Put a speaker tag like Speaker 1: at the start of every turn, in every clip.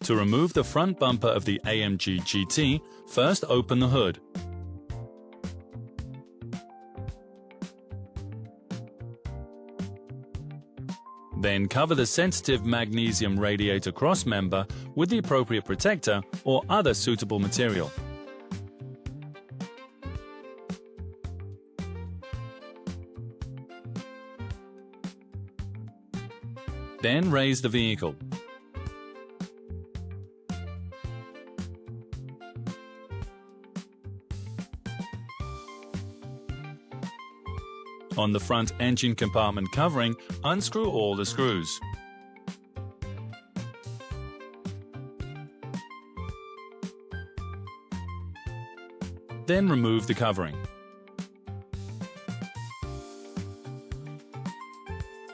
Speaker 1: To remove the front bumper of the AMG GT, first open the hood. Then cover the sensitive magnesium radiator crossmember with the appropriate protector or other suitable material. Then raise the vehicle. On the front engine compartment covering, unscrew all the screws. Then remove the covering.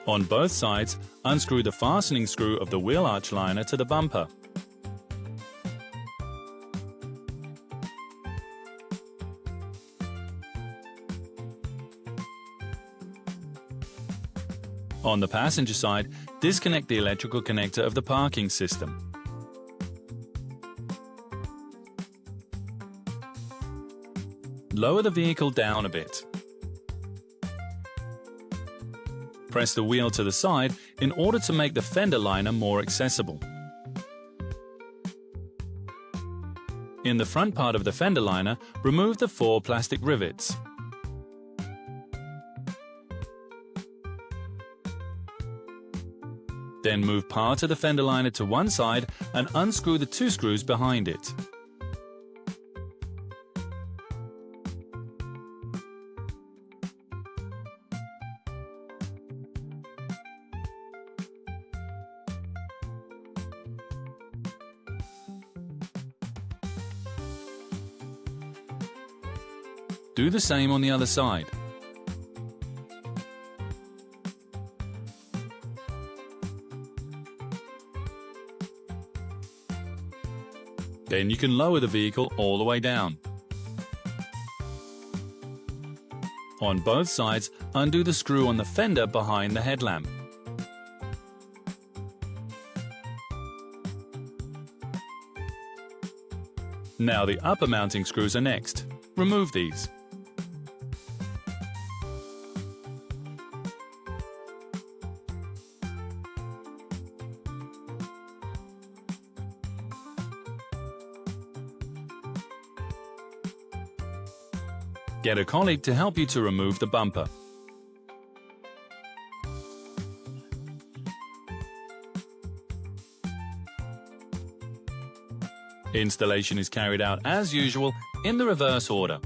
Speaker 1: On both sides, unscrew the fastening screw of the wheel arch liner to the bumper. On the passenger side, disconnect the electrical connector of the parking system. Lower the vehicle down a bit. Press the wheel to the side in order to make the fender liner more accessible. In the front part of the fender liner, remove the 4 plastic rivets. Then move part of the fender liner to one side and unscrew the 2 screws behind it. Do the same on the other side. Then you can lower the vehicle all the way down. On both sides, undo the screw on the fender behind the headlamp. Now the upper mounting screws are next. Remove these. Get a colleague to help you to remove the bumper. Installation is carried out as usual in the reverse order.